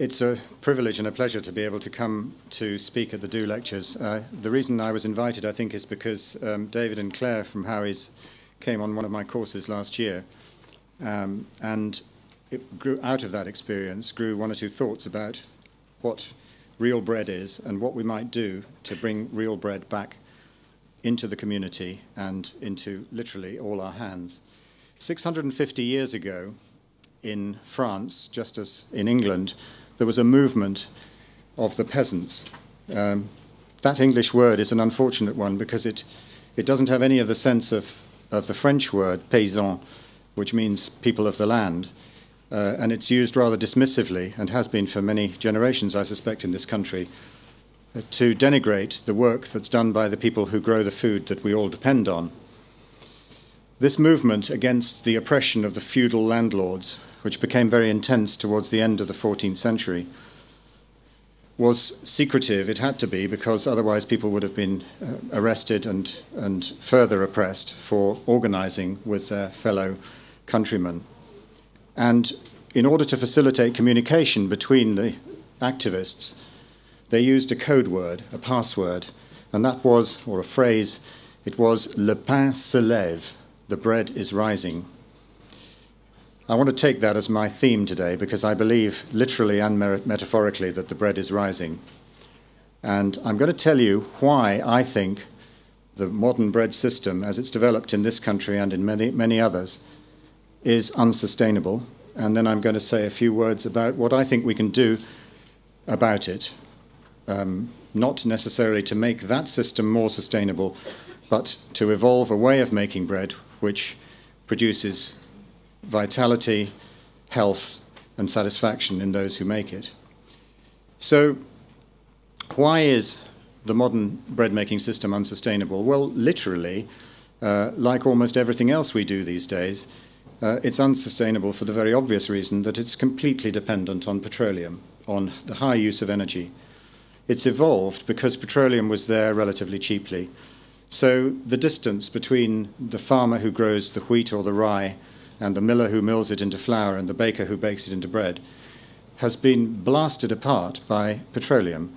It's a privilege and a pleasure to be able to come to speak at the Do Lectures. The reason I was invited, I think, is because David and Claire from Howie's came on one of my courses last year, and it grew out of that experience, grew one or two thoughts about what real bread is and what we might do to bring real bread back into the community and into literally all our hands. 650 years ago in France, just as in England, there was a movement of the peasants. That English word is an unfortunate one because it doesn't have any of the sense of the French word paysan, which means people of the land. And it's used rather dismissively, and has been for many generations, I suspect, in this country, to denigrate the work that's done by the people who grow the food that we all depend on. This movement against the oppression of the feudal landlords, which became very intense towards the end of the 14th century, was secretive. It had to be, because otherwise people would have been arrested and further oppressed for organizing with their fellow countrymen. And in order to facilitate communication between the activists, they used a code word, a password, and that was, or a phrase, it was "Le pain se lève," the bread is rising. I want to take that as my theme today because I believe literally and metaphorically that the bread is rising. And I'm going to tell you why I think the modern bread system, as it's developed in this country and in many, many others, is unsustainable. And then I'm going to say a few words about what I think we can do about it. Not necessarily to make that system more sustainable, but to evolve a way of making bread which produces vitality, health, and satisfaction in those who make it. So, why is the modern bread-making system unsustainable? Well, literally, like almost everything else we do these days, it's unsustainable for the very obvious reason that it's completely dependent on petroleum, on the high use of energy. It's evolved because petroleum was there relatively cheaply. So the distance between the farmer who grows the wheat or the rye and the miller who mills it into flour and the baker who bakes it into bread has been blasted apart by petroleum.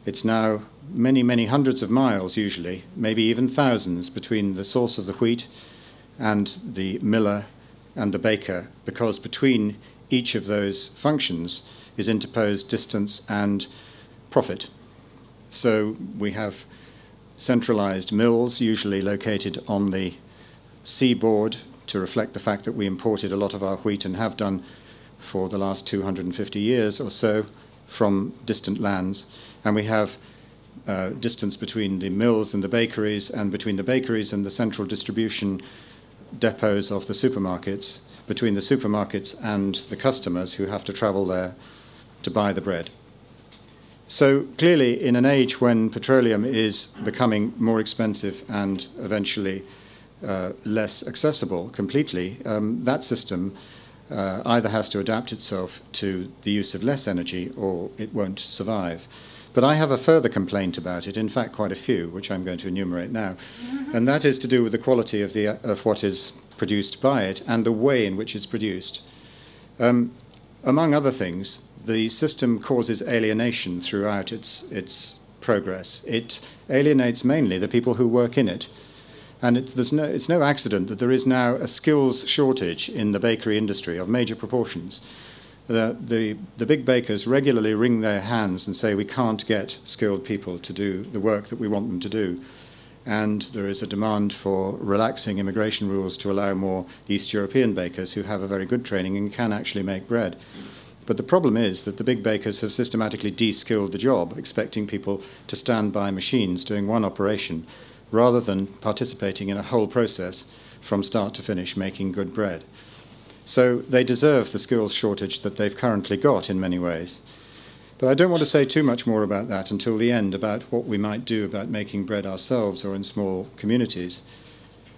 It's now many, many hundreds of miles usually, maybe even thousands, between the source of the wheat and the miller and the baker, because between each of those functions is interposed distance and profit. So we have centralized mills, usually located on the seaboard, to reflect the fact that we imported a lot of our wheat and have done for the last 250 years or so from distant lands. And we have distance between the mills and the bakeries, and between the bakeries and the central distribution depots of the supermarkets, between the supermarkets and the customers who have to travel there to buy the bread. So clearly, in an age when petroleum is becoming more expensive and eventually less accessible completely, that system either has to adapt itself to the use of less energy or it won't survive. But I have a further complaint about it, in fact quite a few, which I'm going to enumerate now, and that is to do with the quality of what is produced by it and the way in which it's produced. Among other things, the system causes alienation throughout its progress. It alienates mainly the people who work in it. And it's no accident that there is now a skills shortage in the bakery industry of major proportions. The big bakers regularly wring their hands and say we can't get skilled people to do the work that we want them to do. And there is a demand for relaxing immigration rules to allow more East European bakers who have a very good training and can actually make bread. But the problem is that the big bakers have systematically de-skilled the job, expecting people to stand by machines doing one operation, rather than participating in a whole process from start to finish making good bread. So they deserve the skills shortage that they've currently got in many ways. But I don't want to say too much more about that until the end, about what we might do about making bread ourselves or in small communities.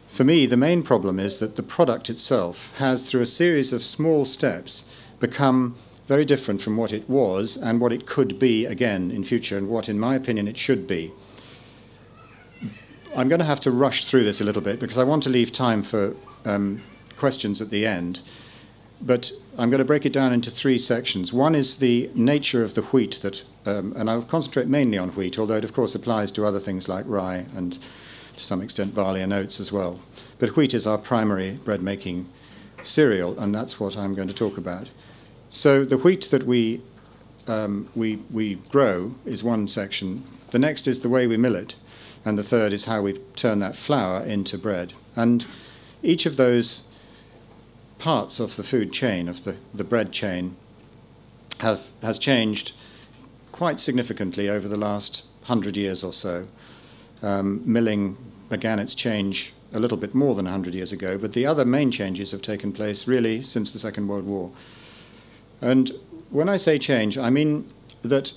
For me, the main problem is that the product itself has, through a series of small steps, become very different from what it was and what it could be again in future, and what, in my opinion, it should be. I'm going to have to rush through this a little bit because I want to leave time for questions at the end. but I'm going to break it down into three sections. One is the nature of the wheat that, and I'll concentrate mainly on wheat, although it of course applies to other things like rye and to some extent barley and oats as well. But wheat is our primary bread-making cereal, and that's what I'm going to talk about. So the wheat that we grow is one section. The next is the way we mill it, and the third is how we turn that flour into bread. And each of those parts of the food chain, of the bread chain, has changed quite significantly over the last 100 years or so. Milling began its change a little bit more than 100 years ago, but the other main changes have taken place really since the Second World War. And when I say change, I mean that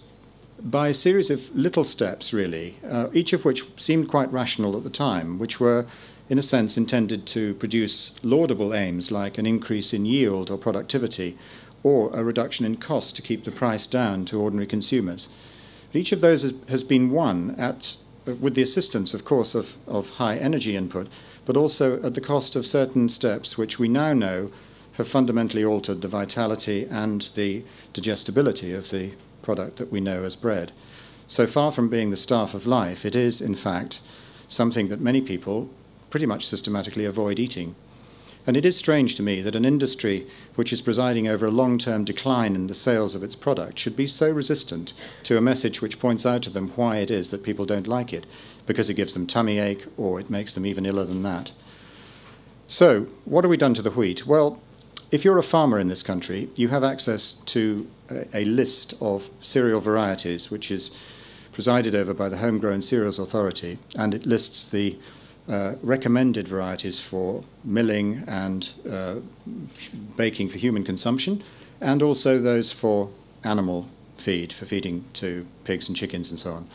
by a series of little steps, really, each of which seemed quite rational at the time, which were, in a sense, intended to produce laudable aims like an increase in yield or productivity, or a reduction in cost to keep the price down to ordinary consumers. But each of those has been won with the assistance, of course, of high energy input, but also at the cost of certain steps which we now know have fundamentally altered the vitality and the digestibility of the product that we know as bread. So far from being the staff of life, it is, in fact, something that many people pretty much systematically avoid eating. And it is strange to me that an industry which is presiding over a long-term decline in the sales of its product should be so resistant to a message which points out to them why it is that people don't like it, because it gives them tummy ache or it makes them even iller than that. So, what have we done to the wheat? Well, if you're a farmer in this country, you have access to a list of cereal varieties which is presided over by the Homegrown Cereals Authority, and it lists the recommended varieties for milling and baking for human consumption, and also those for animal feed, for feeding to pigs and chickens and so on.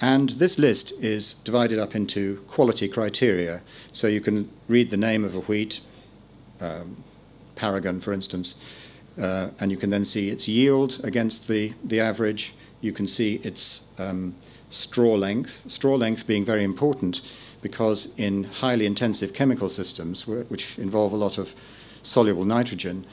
And this list is divided up into quality criteria. So you can read the name of a wheat, Paragon, for instance, and you can then see its yield against the average. You can see its straw length being very important, because in highly intensive chemical systems, which involve a lot of soluble nitrogen,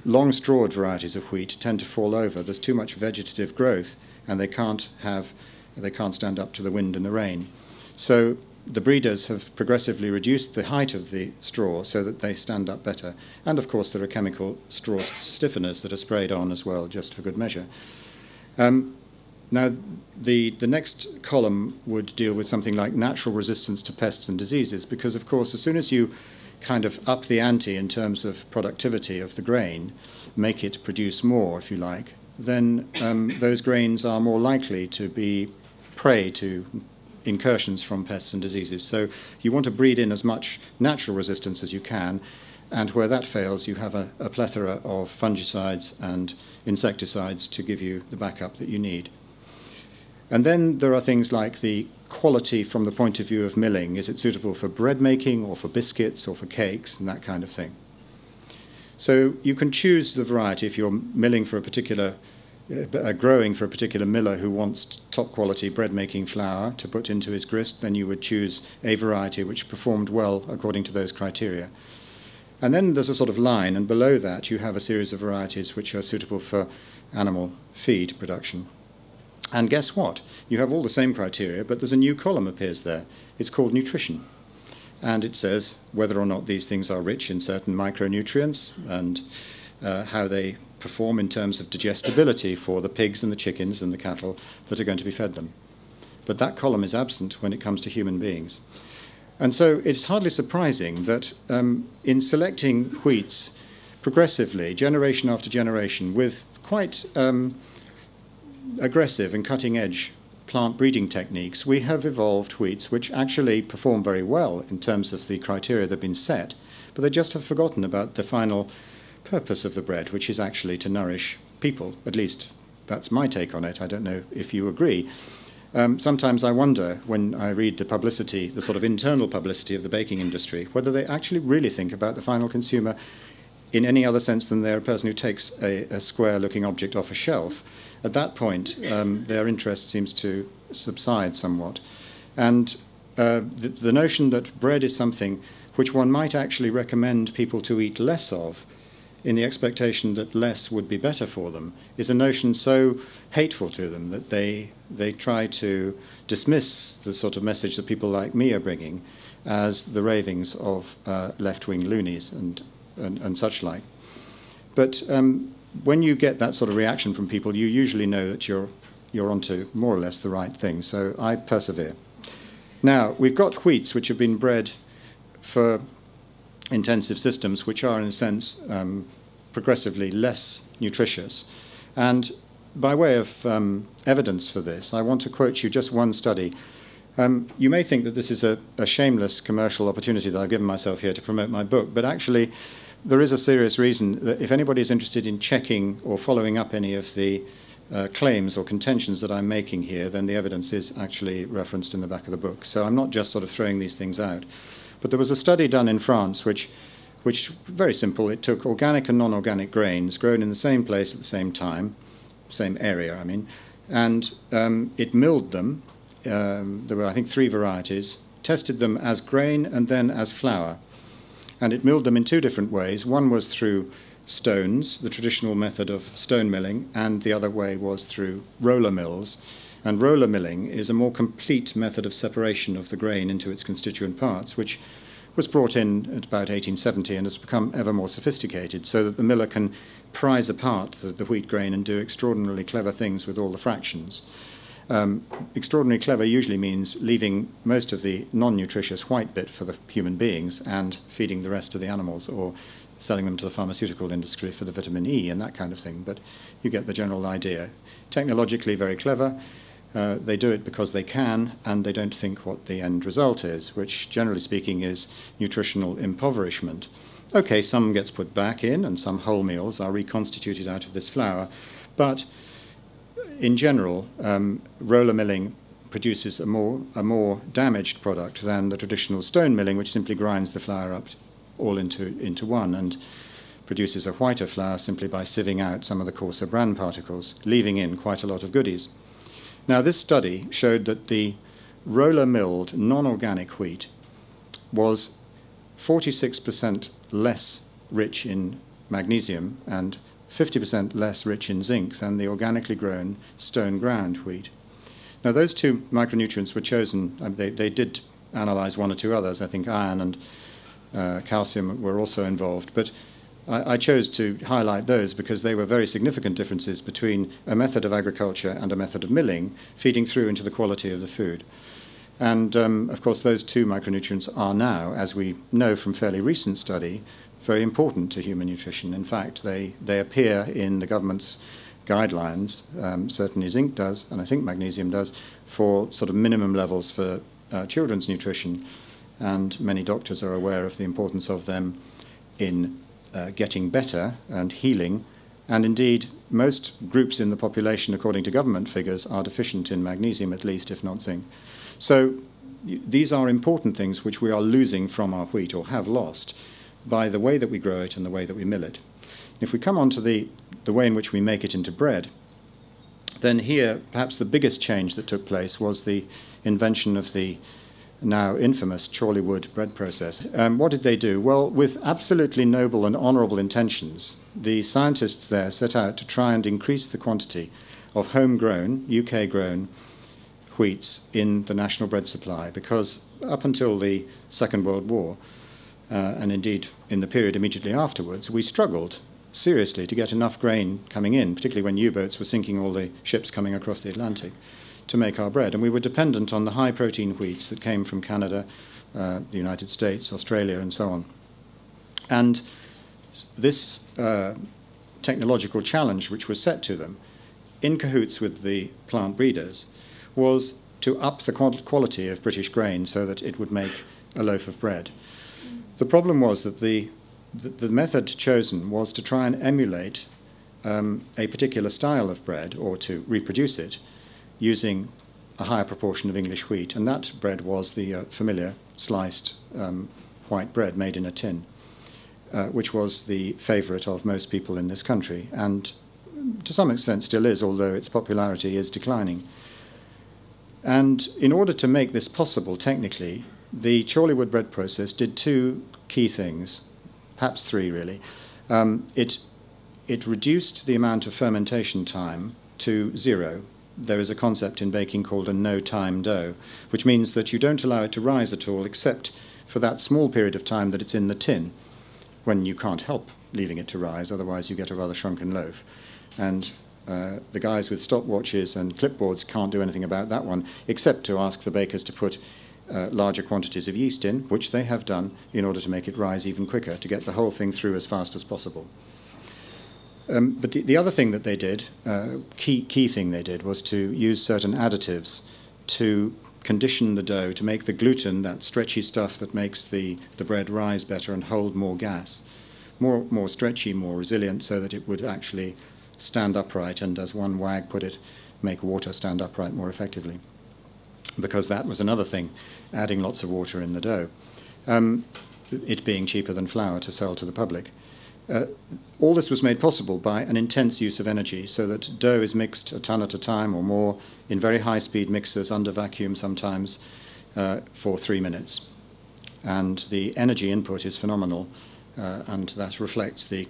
long-strawed varieties of wheat tend to fall over. There's too much vegetative growth, and they can't stand up to the wind and the rain. So the breeders have progressively reduced the height of the straw so that they stand up better. And of course, there are chemical straw stiffeners that are sprayed on as well, just for good measure. Now, the next column would deal with something like natural resistance to pests and diseases, because, of course, as soon as you kind of up the ante in terms of productivity of the grain, make it produce more, if you like, then those grains are more likely to be prey to incursions from pests and diseases. So you want to breed in as much natural resistance as you can, and where that fails, you have a plethora of fungicides and insecticides to give you the backup that you need. And then there are things like the quality from the point of view of milling. Is it suitable for bread making or for biscuits or for cakes and that kind of thing? So you can choose the variety if you're milling for a particular, growing for a particular miller who wants top quality bread making flour to put into his grist, then you would choose a variety which performed well according to those criteria. And then there's a sort of line, and below that you have a series of varieties which are suitable for animal feed production. And guess what? You have all the same criteria, but there's a new column appears there. It's called nutrition. And it says whether or not these things are rich in certain micronutrients and how they perform in terms of digestibility for the pigs and the chickens and the cattle that are going to be fed them. But that column is absent when it comes to human beings. And so it's hardly surprising that in selecting wheats progressively, generation after generation, with quite aggressive and cutting-edge plant breeding techniques, we have evolved wheats which actually perform very well in terms of the criteria that have been set, but they just have forgotten about the final purpose of the bread, which is actually to nourish people. At least that's my take on it. I don't know if you agree. Sometimes I wonder, when I read the publicity, the sort of internal publicity of the baking industry, whether they actually really think about the final consumer in any other sense than they're a person who takes a square-looking object off a shelf. At that point, their interest seems to subside somewhat. And the notion that bread is something which one might actually recommend people to eat less of in the expectation that less would be better for them, is a notion so hateful to them that they try to dismiss the sort of message that people like me are bringing as the ravings of left-wing loonies and such like. But when you get that sort of reaction from people, you usually know that you're onto more or less the right thing. So I persevere. Now, we've got wheats which have been bred for intensive systems, which are, in a sense, progressively less nutritious. And by way of evidence for this, I want to quote you just one study. You may think that this is a shameless commercial opportunity that I've given myself here to promote my book, but actually there is a serious reason that if anybody is interested in checking or following up any of the claims or contentions that I'm making here, then the evidence is actually referenced in the back of the book. So I'm not just sort of throwing these things out. But there was a study done in France which very simple, it took organic and non-organic grains grown in the same place at the same time, same area, I mean, and it milled them. There were, I think, 3 varieties, tested them as grain and then as flour. And it milled them in 2 different ways. One was through stones, the traditional method of stone milling, and the other way was through roller mills. And roller milling is a more complete method of separation of the grain into its constituent parts, which was brought in at about 1870 and has become ever more sophisticated, so that the miller can prise apart the wheat grain and do extraordinarily clever things with all the fractions. Extraordinarily clever usually means leaving most of the non-nutritious white bit for the human beings and feeding the rest to the animals, or selling them to the pharmaceutical industry for the vitamin E and that kind of thing. But you get the general idea. Technologically very clever. They do it because they can, and they don't think what the end result is, which generally speaking is nutritional impoverishment. Okay, some gets put back in, and some whole meals are reconstituted out of this flour, but in general, roller milling produces a more damaged product than the traditional stone milling, which simply grinds the flour up all into one and produces a whiter flour simply by sieving out some of the coarser bran particles, leaving in quite a lot of goodies. Now, this study showed that the roller-milled non-organic wheat was 46% less rich in magnesium and 50% less rich in zinc than the organically grown stone-ground wheat. Now, those 2 micronutrients were chosen. They did analyze 1 or 2 others. I think iron and calcium were also involved, but I chose to highlight those because they were very significant differences between a method of agriculture and a method of milling, feeding through into the quality of the food. And, of course, those 2 micronutrients are now, as we know from fairly recent study, very important to human nutrition. In fact, they appear in the government's guidelines, certainly zinc does, and I think magnesium does, for sort of minimum levels for children's nutrition. And many doctors are aware of the importance of them in getting better and healing. And indeed, most groups in the population, according to government figures, are deficient in magnesium at least, if not zinc. So these are important things which we are losing from our wheat, or have lost, by the way that we grow it and the way that we mill it. If we come on to the way in which we make it into bread, then here perhaps the biggest change that took place was the invention of the now infamous Chorleywood bread process. What did they do? Well, with absolutely noble and honourable intentions, the scientists there set out to try and increase the quantity of homegrown, UK-grown wheats in the national bread supply, because up until the Second World War, and indeed in the period immediately afterwards, we struggled seriously to get enough grain coming in, particularly when U-boats were sinking all the ships coming across the Atlantic, to make our bread. And we were dependent on the high-protein wheats that came from Canada, the United States, Australia, and so on. And this technological challenge which was set to them, in cahoots with the plant breeders, was to up the quality of British grain so that it would make a loaf of bread. The problem was that the method chosen was to try and emulate a particular style of bread, or to reproduce it, using a higher proportion of English wheat, and that bread was the familiar sliced white bread made in a tin, which was the favourite of most people in this country, and to some extent still is, although its popularity is declining. And in order to make this possible technically, the Chorleywood bread process did 2 key things, perhaps 3 really. It reduced the amount of fermentation time to 0. There is a concept in baking called a no-time dough, which means that you don't allow it to rise at all except for that small period of time that it's in the tin, when you can't help leaving it to rise, otherwise you get a rather shrunken loaf. And the guys with stopwatches and clipboards can't do anything about that one, except to ask the bakers to put larger quantities of yeast in, which they have done in order to make it rise even quicker, to get the whole thing through as fast as possible. But the other thing that they did, key thing they did, was to use certain additives to condition the dough, to make the gluten, that stretchy stuff that makes the bread rise better and hold more gas, more stretchy, more resilient, so that it would actually stand upright and, as one wag put it, make water stand upright more effectively. Because that was another thing, adding lots of water in the dough, it being cheaper than flour to sell to the public. All this was made possible by an intense use of energy, so that dough is mixed a ton at a time or more in very high-speed mixers under vacuum sometimes for 3 minutes. And the energy input is phenomenal, and that reflects the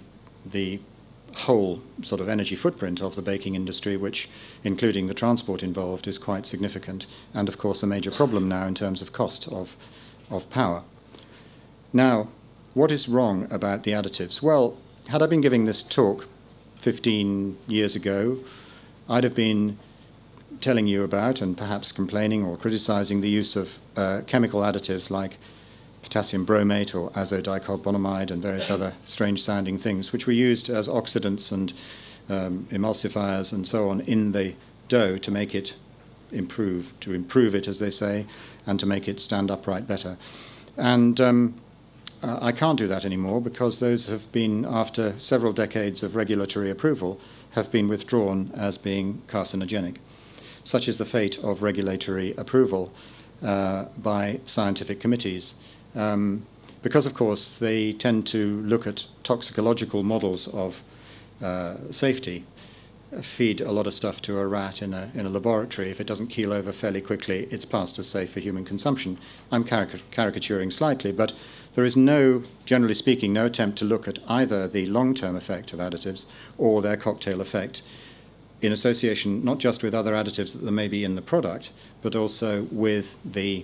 whole sort of energy footprint of the baking industry, which, including the transport involved, is quite significant, and of course a major problem now in terms of cost of power. Now, what is wrong about the additives? Well, had I been giving this talk 15 years ago, I'd have been telling you about and perhaps complaining or criticizing the use of chemical additives like potassium bromate or azodicarbonamide and various other strange-sounding things, which were used as oxidants and emulsifiers and so on in the dough to make it improve it, as they say, and to make it stand upright better. And I can't do that anymore, because those have been, after several decades of regulatory approval, have been withdrawn as being carcinogenic. Such is the fate of regulatory approval by scientific committees. Because, of course, they tend to look at toxicological models of safety, feed a lot of stuff to a rat in a laboratory. If it doesn't keel over fairly quickly, it's passed as safe for human consumption. I'm caricaturing slightly, but there is generally speaking, no attempt to look at either the long-term effect of additives or their cocktail effect in association not just with other additives that there may be in the product, but also with the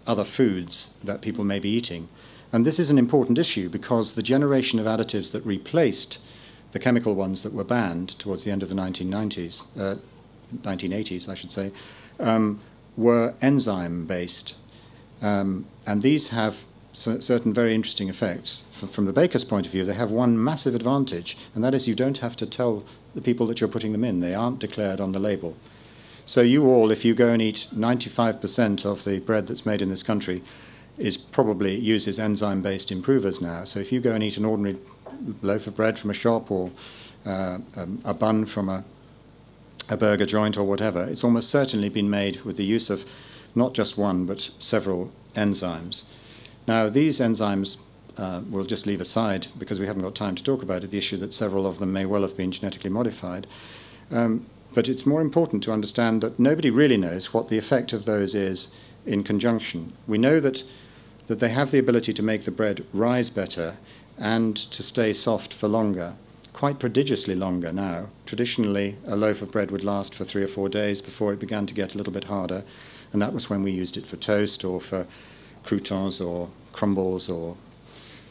other foods that people may be eating. And this is an important issue, because the generation of additives that replaced the chemical ones that were banned towards the end of the 1980s, I should say, were enzyme-based. And these have certain very interesting effects. From the baker's point of view, they have one massive advantage, and that is you don't have to tell the people that you're putting them in. They aren't declared on the label. So you all, if you go and eat 95% of the bread that's made in this country, probably uses enzyme-based improvers now. So if you go and eat an ordinary loaf of bread from a shop or a bun from a burger joint or whatever, it's almost certainly been made with the use of not just one but several enzymes. Now, these enzymes we'll just leave aside, because we haven't got time to talk about it, the issue that several of them may well have been genetically modified. But it's more important to understand that nobody really knows what the effect of those is in conjunction. We know that they have the ability to make the bread rise better and to stay soft for longer, quite prodigiously longer now. Traditionally, a loaf of bread would last for 3 or 4 days before it began to get a little bit harder, and that was when we used it for toast or for croutons or crumbles or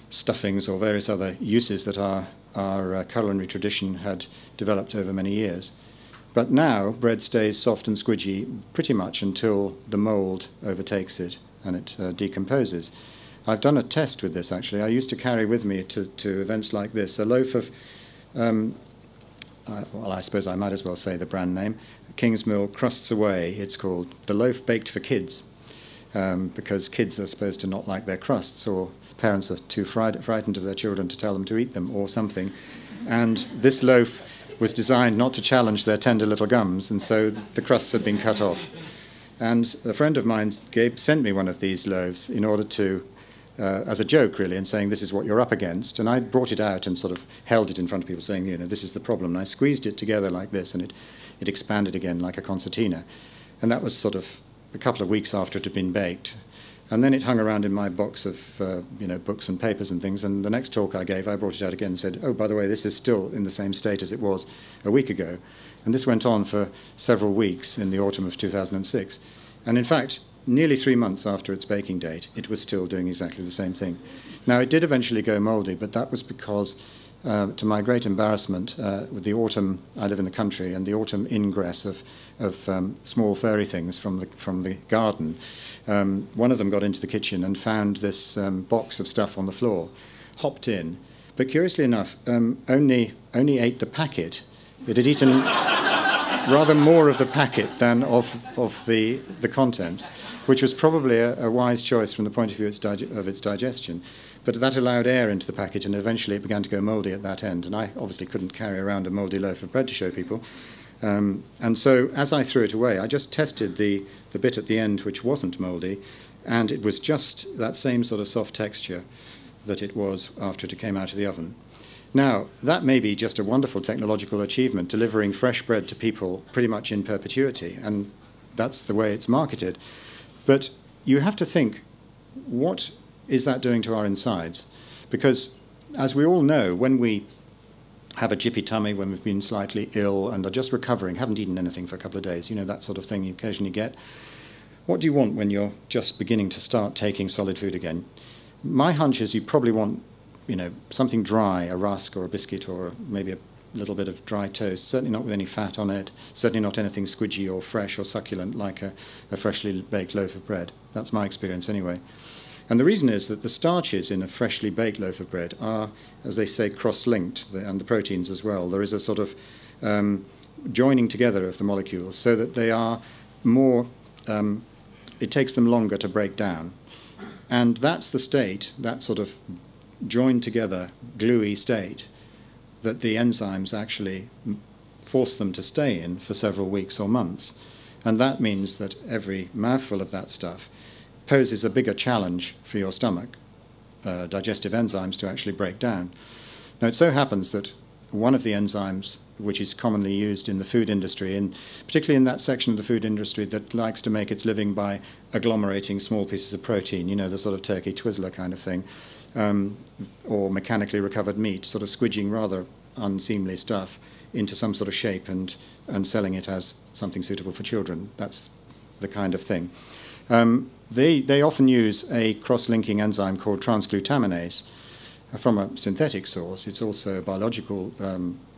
stuffings or various other uses that our culinary tradition had developed over many years. But now bread stays soft and squidgy pretty much until the mould overtakes it and it decomposes. I've done a test with this, actually. I used to carry with me to events like this a loaf of, well, I suppose I might as well say the brand name, Kingsmill Crusts Away, it's called. The loaf baked for kids, because kids are supposed to not like their crusts, or parents are too frightened of their children to tell them to eat them or something. And this loaf was designed not to challenge their tender little gums, and so the crusts had been cut off. And a friend of mine sent me one of these loaves in order to, as a joke really, and saying, this is what you're up against. And I brought it out and sort of held it in front of people saying, you know, this is the problem. And I squeezed it together like this, and it expanded again like a concertina. And that was sort of a couple of weeks after it had been baked. And then it hung around in my box of books and papers and things. And the next talk I gave, I brought it out again and said, oh, by the way, this is still in the same state as it was a week ago. And this went on for several weeks in the autumn of 2006. And in fact, nearly 3 months after its baking date, it was still doing exactly the same thing. Now, it did eventually go mouldy, but that was because, to my great embarrassment, with the autumn, I live in the country, and the autumn ingress of small furry things from the garden, one of them got into the kitchen and found this box of stuff on the floor, hopped in, but curiously enough, only ate the packet. It had eaten rather more of the packet than of the contents, which was probably a wise choice from the point of view of its digestion. But that allowed air into the packet, and eventually it began to go mouldy at that end. And I obviously couldn't carry around a mouldy loaf of bread to show people. And so as I threw it away, I just tested the bit at the end which wasn't mouldy, and it was just that same sort of soft texture that it was after it came out of the oven. Now, that may be just a wonderful technological achievement, delivering fresh bread to people pretty much in perpetuity, and that's the way it's marketed. But you have to think, what is that doing to our insides? Because, as we all know, when we have a jippy tummy, when we've been slightly ill and are just recovering, haven't eaten anything for a couple of days, you know, that sort of thing you occasionally get, what do you want when you're just beginning to start taking solid food again? My hunch is you probably want, you know, something dry, a rusk or a biscuit or maybe a little bit of dry toast, certainly not with any fat on it, certainly not anything squidgy or fresh or succulent like a freshly baked loaf of bread. That's my experience anyway. And the reason is that the starches in a freshly baked loaf of bread are, as they say, cross-linked, and the proteins as well. There is a sort of joining together of the molecules so that they are more, it takes them longer to break down. And that's the state, that sort of joined together, gluey state, that the enzymes actually force them to stay in for several weeks or months. And that means that every mouthful of that stuff poses a bigger challenge for your stomach, digestive enzymes, to actually break down. Now, it so happens that one of the enzymes which is commonly used in the food industry, and particularly in that section of the food industry that likes to make its living by agglomerating small pieces of protein, you know, the sort of turkey Twizzler kind of thing, or mechanically recovered meat, sort of squidging rather unseemly stuff into some sort of shape and selling it as something suitable for children. That's the kind of thing. They often use a cross-linking enzyme called transglutaminase from a synthetic source. It's also a biological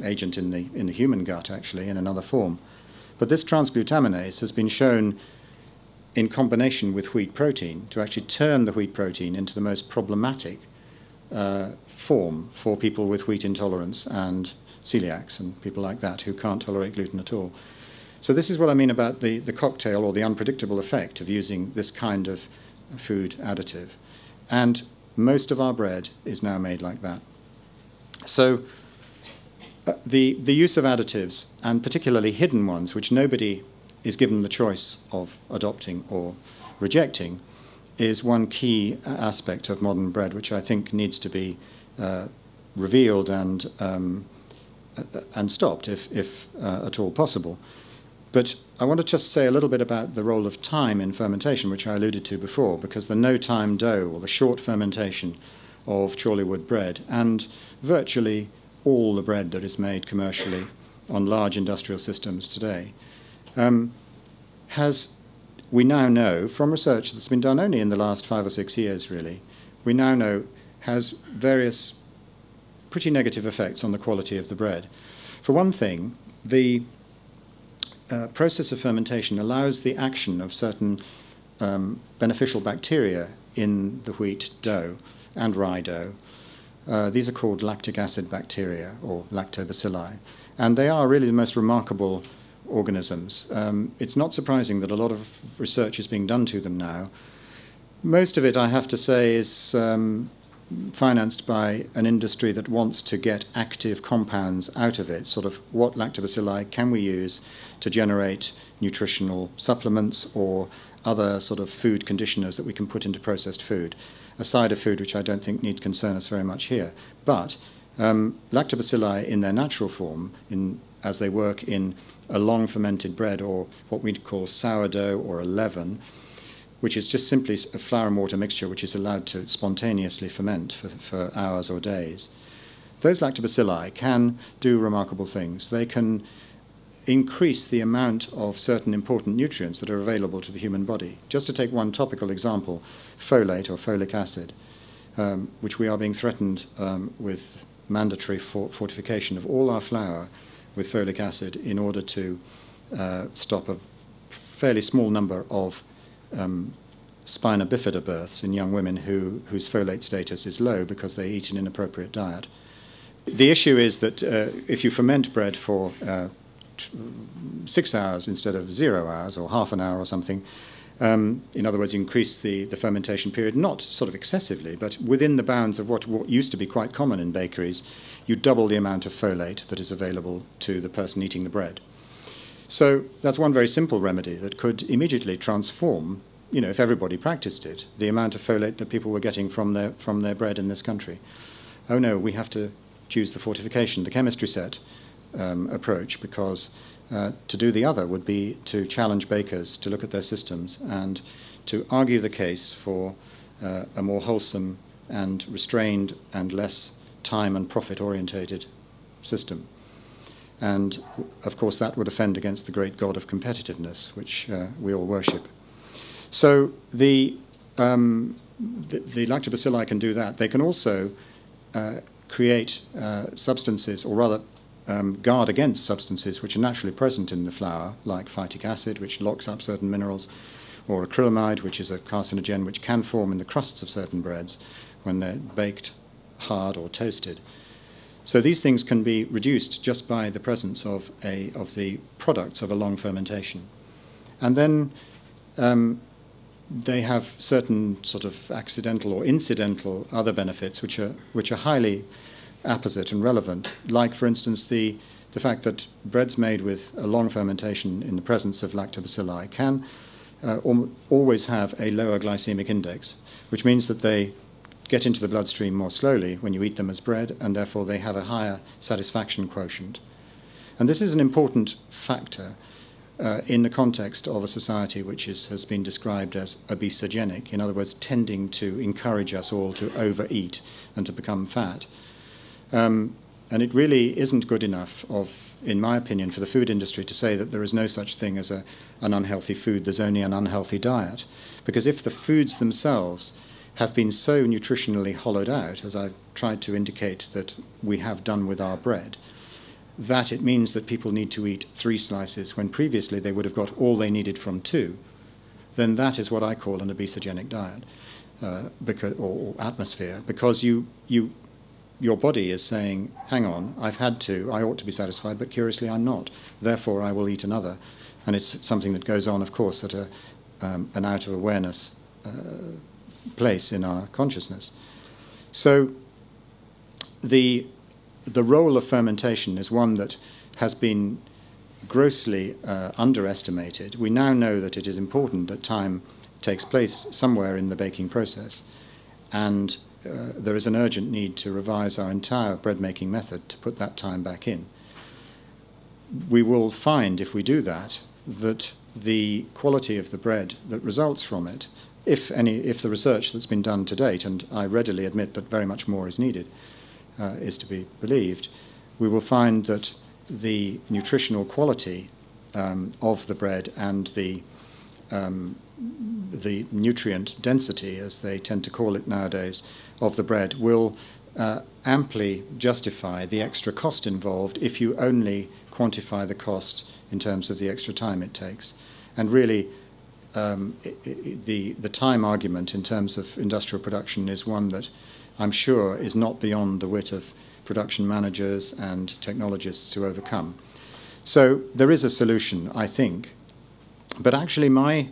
agent in the human gut, actually, in another form. But this transglutaminase has been shown in combination with wheat protein to actually turn the wheat protein into the most problematic form for people with wheat intolerance and celiacs and people like that who can't tolerate gluten at all. So this is what I mean about the cocktail or the unpredictable effect of using this kind of food additive. And most of our bread is now made like that. So the use of additives, and particularly hidden ones, which nobody is given the choice of adopting or rejecting, is one key aspect of modern bread, which I think needs to be revealed and stopped if at all possible. But I want to just say a little bit about the role of time in fermentation, which I alluded to before, because the no-time dough, or the short fermentation of Chorleywood bread, and virtually all the bread that is made commercially on large industrial systems today, we now know, from research that's been done only in the last 5 or 6 years, really, we now know has various pretty negative effects on the quality of the bread. For one thing, the process of fermentation allows the action of certain beneficial bacteria in the wheat dough and rye dough. These are called lactic acid bacteria, or Lactobacilli, and they are really the most remarkable organisms. It's not surprising that a lot of research is being done to them now. Most of it, I have to say, is financed by an industry that wants to get active compounds out of it, sort of what lactobacilli can we use to generate nutritional supplements or other sort of food conditioners that we can put into processed food, a side of food which I don't think need concern us very much here. But lactobacilli in their natural form, as they work in a long fermented bread or what we call sourdough or a leaven, which is just simply a flour and water mixture which is allowed to spontaneously ferment for hours or days, those lactobacilli can do remarkable things. They can increase the amount of certain important nutrients that are available to the human body. Just to take one topical example, folate or folic acid, which we are being threatened with mandatory fortification of all our flour with folic acid in order to stop a fairly small number of spina bifida births in young women whose folate status is low because they eat an inappropriate diet. The issue is that if you ferment bread for 6 hours instead of 0 hours or half an hour or something, in other words, you increase the fermentation period, not sort of excessively, but within the bounds of what used to be quite common in bakeries, you double the amount of folate that is available to the person eating the bread. So that's one very simple remedy that could immediately transform, if everybody practiced it, the amount of folate that people were getting from their bread in this country. Oh no, we have to choose the fortification, the chemistry set approach, because to do the other would be to challenge bakers to look at their systems and to argue the case for a more wholesome and restrained and less time and profit orientated system. And of course that would offend against the great god of competitiveness, which we all worship. So the lactobacilli can do that. They can also create substances, or rather guard against substances which are naturally present in the flour, like phytic acid, which locks up certain minerals, or acrylamide, which is a carcinogen which can form in the crusts of certain breads when they're baked hard or toasted. So these things can be reduced just by the presence of the products of a long fermentation. And then they have certain sort of accidental or incidental other benefits which are highly apposite and relevant, like, for instance, the fact that breads made with a long fermentation in the presence of lactobacilli can always have a lower glycemic index, which means that they get into the bloodstream more slowly when you eat them as bread, and therefore they have a higher satisfaction quotient. And this is an important factor in the context of a society which has been described as obesogenic, in other words, tending to encourage us all to overeat and to become fat. And it really isn't good enough, in my opinion, for the food industry to say that there is no such thing as an unhealthy food, there's only an unhealthy diet. Because if the foods themselves have been so nutritionally hollowed out, as I've tried to indicate that we have done with our bread, that it means that people need to eat 3 slices when previously they would have got all they needed from 2, then that is what I call an obesogenic diet or atmosphere, because your body is saying, hang on, I've had 2, I ought to be satisfied, but curiously I'm not, therefore I will eat another. And it's something that goes on, of course, at an out-of-awareness place in our consciousness. So the role of fermentation is one that has been grossly underestimated. We now know that it is important that time takes place somewhere in the baking process, and there is an urgent need to revise our entire bread-making method to put that time back in. We will find, if we do that, that the quality of the bread that results from it, if the research that's been done to date, and I readily admit that very much more is needed, is to be believed, we will find that the nutritional quality of the bread and the nutrient density, as they tend to call it nowadays, of the bread will amply justify the extra cost involved if you only quantify the cost in terms of the extra time it takes. And really, the time argument in terms of industrial production is one that I'm sure is not beyond the wit of production managers and technologists to overcome. So there is a solution, I think. But actually my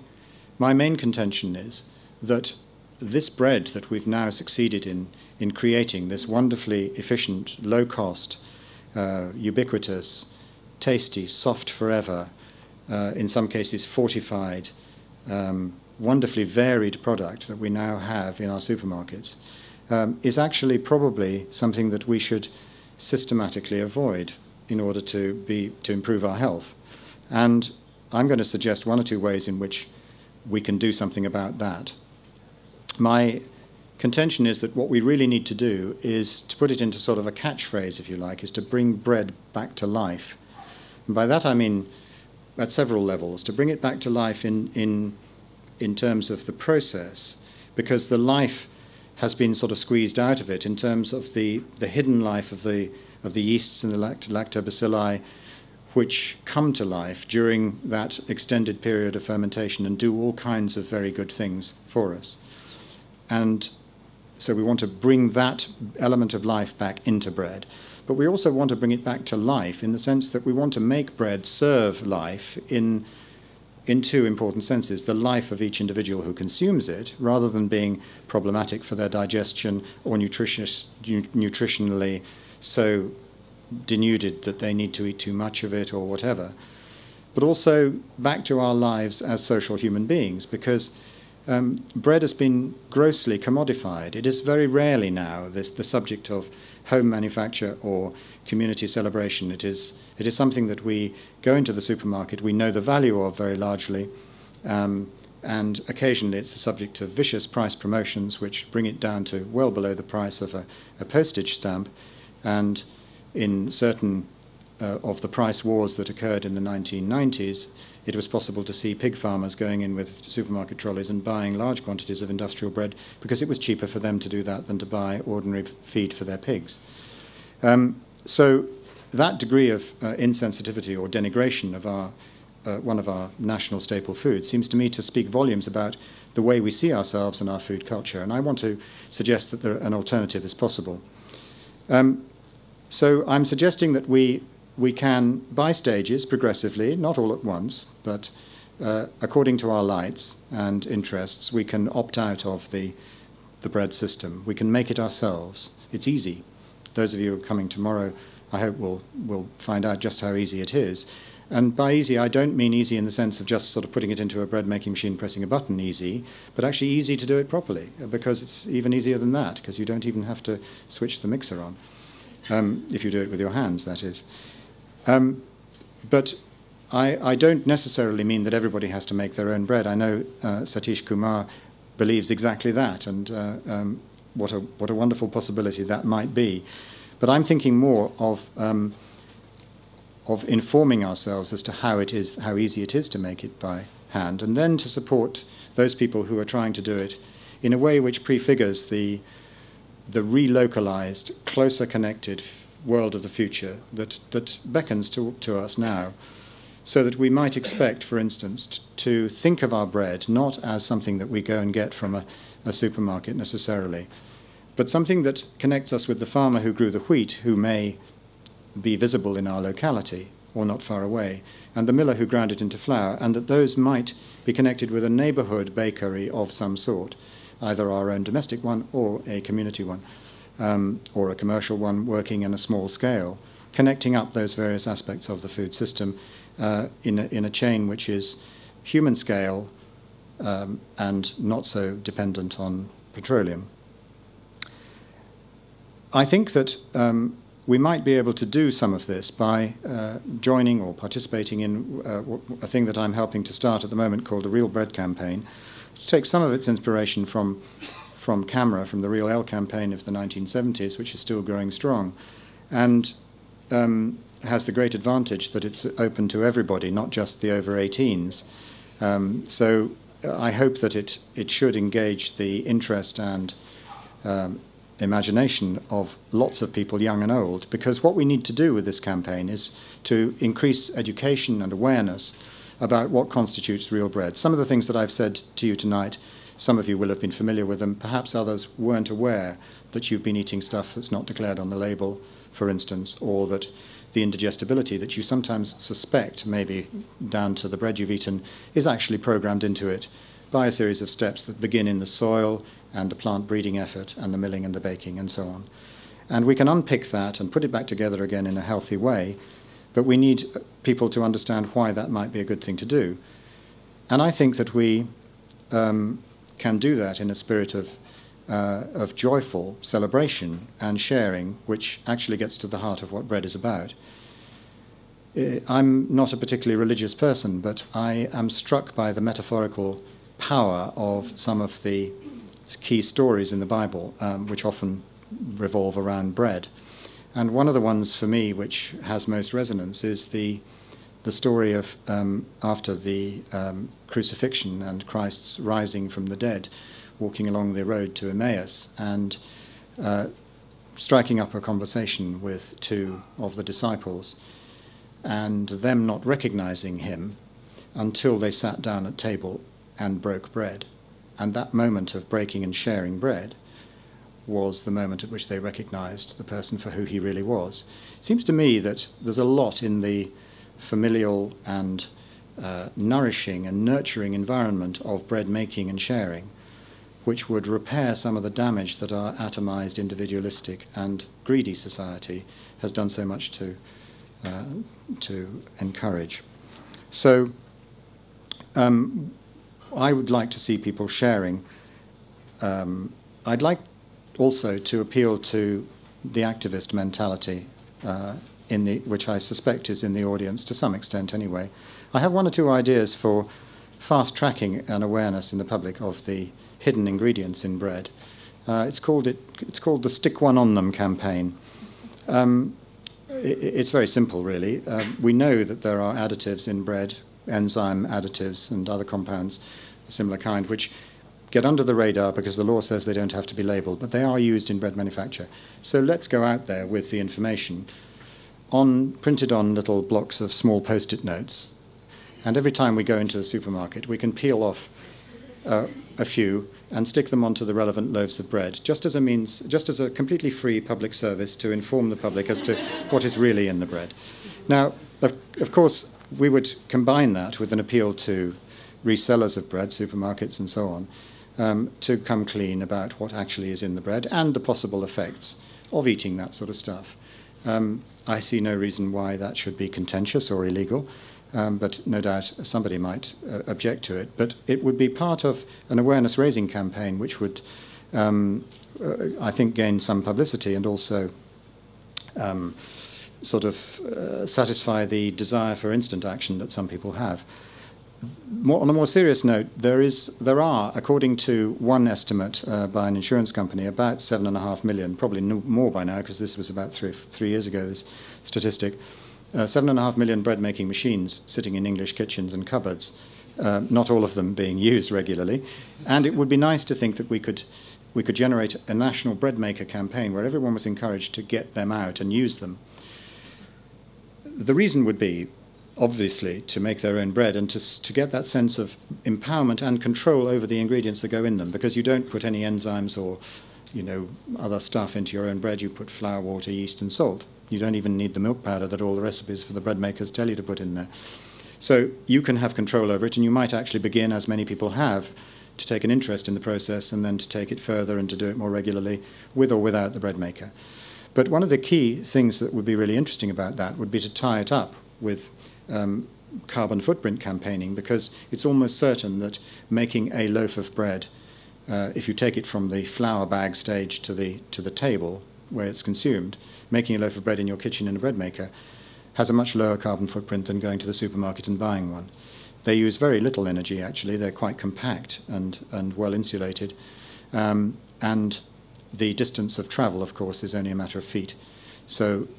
main contention is that this bread that we've now succeeded in creating, this wonderfully efficient, low-cost, ubiquitous, tasty, soft forever, in some cases fortified, wonderfully varied product that we now have in our supermarkets, is actually probably something that we should systematically avoid in order to improve our health. And I'm going to suggest 1 or 2 ways in which we can do something about that. My contention is that what we really need to do is, to put it into sort of a catchphrase, if you like, is to bring bread back to life. And by that I mean at several levels, to bring it back to life in terms of the process, because the life has been sort of squeezed out of it in terms of the hidden life of the yeasts and the lactobacilli, which come to life during that extended period of fermentation and do all kinds of very good things for us. And so we want to bring that element of life back into bread. But we also want to bring it back to life in the sense that we want to make bread serve life in two important senses: the life of each individual who consumes it, rather than being problematic for their digestion or nutritionally so denuded that they need to eat too much of it or whatever, but also back to our lives as social human beings, because bread has been grossly commodified. It is very rarely now the subject of home manufacture or community celebration. It is something that we go into the supermarket, we know the value of very largely, and occasionally it's the subject of vicious price promotions which bring it down to well below the price of a postage stamp. And in certain of the price wars that occurred in the 1990s, it was possible to see pig farmers going in with supermarket trolleys and buying large quantities of industrial bread because it was cheaper for them to do that than to buy ordinary feed for their pigs. So that degree of insensitivity or denigration of one of our national staple foods seems to me to speak volumes about the way we see ourselves and our food culture. And I want to suggest that an alternative is possible. So I'm suggesting that we can, by stages, progressively, not all at once, but according to our lights and interests, we can opt out of the bread system. We can make it ourselves. It's easy. Those of you who are coming tomorrow, I hope will find out just how easy it is. And by easy, I don't mean easy in the sense of just sort of putting it into a bread-making machine, pressing a button easy, but actually easy to do it properly, because it's even easier than that, because you don't even have to switch the mixer on. If you do it with your hands, that is. But I don't necessarily mean that everybody has to make their own bread. I know Satish Kumar believes exactly that, and what a wonderful possibility that might be. But I'm thinking more of informing ourselves as to how easy it is to make it by hand, and then to support those people who are trying to do it in a way which prefigures the relocalized, closer connected world of the future that beckons to us now, so that we might expect, for instance, to think of our bread not as something that we go and get from a supermarket necessarily, but something that connects us with the farmer who grew the wheat, who may be visible in our locality or not far away, and the miller who ground it into flour, and that those might be connected with a neighbourhood bakery of some sort, either our own domestic one or a community one, or a commercial one working in a small scale, connecting up those various aspects of the food system in a chain which is human scale and not so dependent on petroleum. I think that we might be able to do some of this by joining or participating in a thing that I'm helping to start at the moment called the Real Bread Campaign, which takes some of its inspiration from CAMRA, from the Real Ale campaign of the 1970s, which is still growing strong, and has the great advantage that it's open to everybody, not just the over 18s. So I hope that it should engage the interest and imagination of lots of people, young and old, because what we need to do with this campaign is to increase education and awareness about what constitutes real bread. Some of the things that I've said to you tonight, some of you will have been familiar with them, perhaps others weren't aware that you've been eating stuff that's not declared on the label, for instance, or that the indigestibility that you sometimes suspect may be down to the bread you've eaten is actually programmed into it by a series of steps that begin in the soil and the plant breeding effort and the milling and the baking and so on. And we can unpick that and put it back together again in a healthy way, but we need people to understand why that might be a good thing to do. And I think that we can do that in a spirit of joyful celebration and sharing, which actually gets to the heart of what bread is about. I'm not a particularly religious person, but I am struck by the metaphorical power of some of the key stories in the Bible, which often revolve around bread. And one of the ones for me which has most resonance is the story of after the crucifixion and Christ's rising from the dead, walking along the road to Emmaus and striking up a conversation with two of the disciples, and them not recognizing him until they sat down at table and broke bread. And that moment of breaking and sharing bread was the moment at which they recognized the person for who he really was. It seems to me that there's a lot in the familial and nourishing and nurturing environment of bread making and sharing which would repair some of the damage that our atomized, individualistic and greedy society has done so much to encourage. So I would like to see people sharing. I'd like also to appeal to the activist mentality which I suspect is in the audience to some extent anyway. I have one or two ideas for fast-tracking an awareness in the public of the hidden ingredients in bread. It's called the Stick One On Them campaign. It's very simple, really. We know that there are additives in bread, enzyme additives and other compounds of a similar kind, which get under the radar because the law says they don't have to be labelled, but they are used in bread manufacture. So let's go out there with the information printed on little blocks of small Post-it notes, and every time we go into the supermarket we can peel off a few and stick them onto the relevant loaves of bread, just as a completely free public service to inform the public as to what is really in the bread. Now, of course, we would combine that with an appeal to resellers of bread, supermarkets and so on, to come clean about what actually is in the bread and the possible effects of eating that sort of stuff. I see no reason why that should be contentious or illegal, but no doubt somebody might object to it. But it would be part of an awareness-raising campaign which would, I think, gain some publicity and also satisfy the desire for instant action that some people have. On a more serious note, there are, according to one estimate by an insurance company, about 7.5 million, probably more by now because this was about three years ago, this statistic, 7.5 million bread-making machines sitting in English kitchens and cupboards, not all of them being used regularly. And it would be nice to think that we could generate a national bread maker campaign where everyone was encouraged to get them out and use them. The reason would be, obviously, to make their own bread and to get that sense of empowerment and control over the ingredients that go in them, because you don't put any enzymes or other stuff into your own bread. You put flour, water, yeast and salt. You don't even need the milk powder that all the recipes for the bread makers tell you to put in there. So you can have control over it, and you might actually begin, as many people have, to take an interest in the process and then to take it further and to do it more regularly with or without the bread maker. But one of the key things that would be really interesting about that would be to tie it up with carbon footprint campaigning, because it's almost certain that making a loaf of bread, if you take it from the flour bag stage to the table where it's consumed, making a loaf of bread in your kitchen in a bread maker has a much lower carbon footprint than going to the supermarket and buying one. They use very little energy, actually. They're quite compact and well insulated. And the distance of travel, of course, is only a matter of feet. So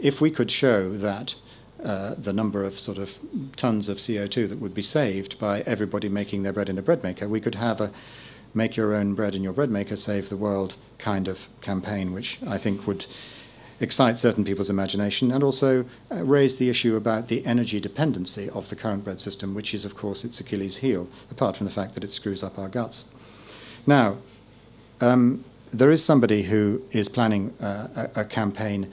if we could show that the number of sort of tons of CO2 that would be saved by everybody making their bread in a bread maker, we could have a make your own bread in your bread maker, save the world kind of campaign, which I think would excite certain people's imagination and also raise the issue about the energy dependency of the current bread system, which is, of course, its Achilles heel, apart from the fact that it screws up our guts. Now, there is somebody who is planning a campaign,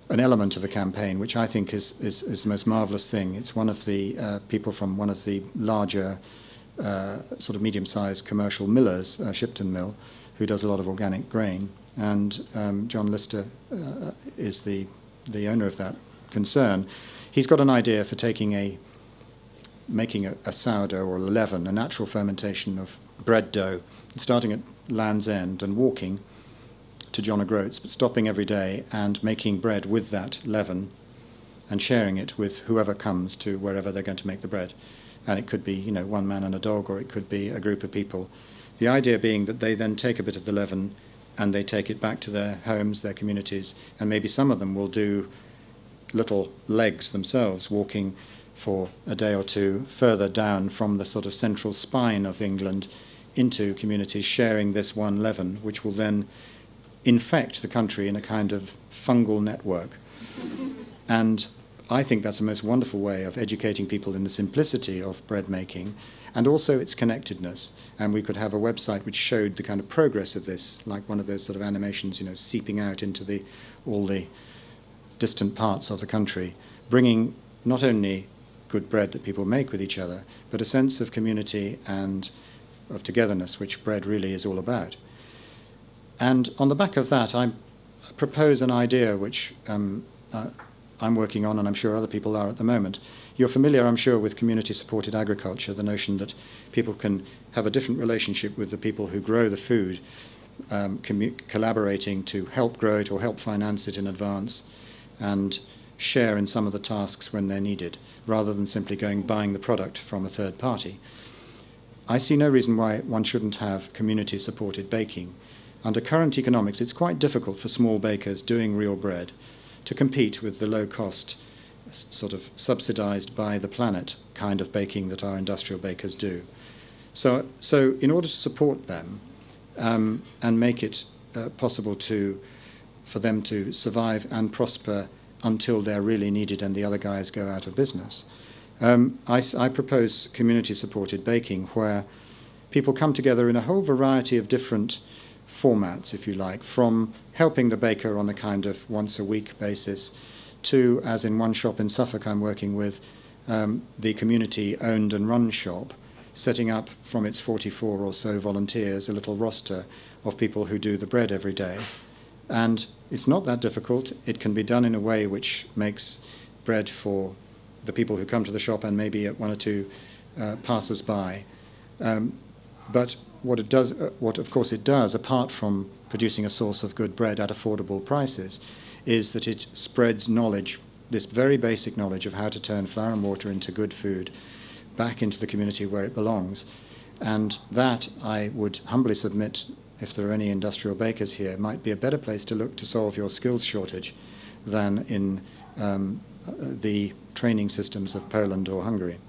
an element of a campaign, which I think is the most marvellous thing. It's one of the people from one of the larger sort of medium-sized commercial millers, Shipton Mill, who does a lot of organic grain. And John Lister is the owner of that concern. He's got an idea for making a sourdough or a leaven, a natural fermentation of bread dough, starting at Land's End and walking to John O'Groats, but stopping every day and making bread with that leaven and sharing it with whoever comes to wherever they're going to make the bread. And it could be, you know, one man and a dog, or it could be a group of people. The idea being that they then take a bit of the leaven and they take it back to their homes, their communities, and maybe some of them will do little legs themselves, walking for a day or two further down from the sort of central spine of England into communities, sharing this one leaven, which will then infect the country in a kind of fungal network. And I think that's a most wonderful way of educating people in the simplicity of bread making and also its connectedness. And we could have a website which showed the kind of progress of this, like one of those sort of animations, you know, seeping out into all the distant parts of the country, bringing not only good bread that people make with each other, but a sense of community and of togetherness, which bread really is all about. And on the back of that, I propose an idea which I'm working on, and I'm sure other people are at the moment. You're familiar, I'm sure, with community-supported agriculture, the notion that people can have a different relationship with the people who grow the food, collaborating to help grow it or help finance it in advance, and share in some of the tasks when they're needed, rather than simply buying the product from a third party. I see no reason why one shouldn't have community-supported baking. Under current economics, it's quite difficult for small bakers doing real bread to compete with the low-cost, sort of subsidized by the planet kind of baking that our industrial bakers do. So in order to support them and make it possible for them to survive and prosper until they're really needed and the other guys go out of business, I propose community-supported baking, where people come together in a whole variety of different formats, if you like, from helping the baker on a kind of once-a-week basis to, as in one shop in Suffolk I'm working with, the community-owned and run shop, setting up from its 44 or so volunteers a little roster of people who do the bread every day. And it's not that difficult. It can be done in a way which makes bread for the people who come to the shop and maybe one or two passers-by. But what of course it does, apart from producing a source of good bread at affordable prices, is that it spreads knowledge, this very basic knowledge of how to turn flour and water into good food, back into the community where it belongs. And that, I would humbly submit, if there are any industrial bakers here, might be a better place to look to solve your skills shortage than in the training systems of Poland or Hungary,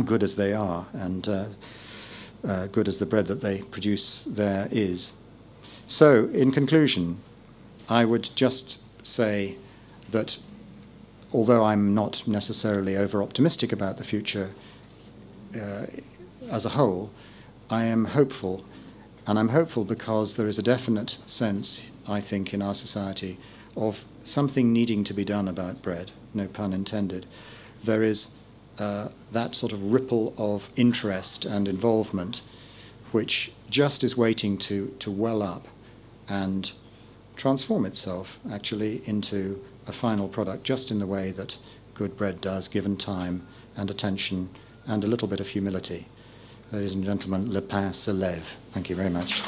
good as they are, and good as the bread that they produce there is. So, in conclusion, I would just say that although I'm not necessarily over-optimistic about the future as a whole, I am hopeful. And I'm hopeful because there is a definite sense, I think, in our society of something needing to be done about bread, no pun intended. There is that sort of ripple of interest and involvement which just is waiting to well up and transform itself actually into a final product, just in the way that good bread does, given time and attention and a little bit of humility. Ladies and gentlemen, le pain se lève. Thank you very much.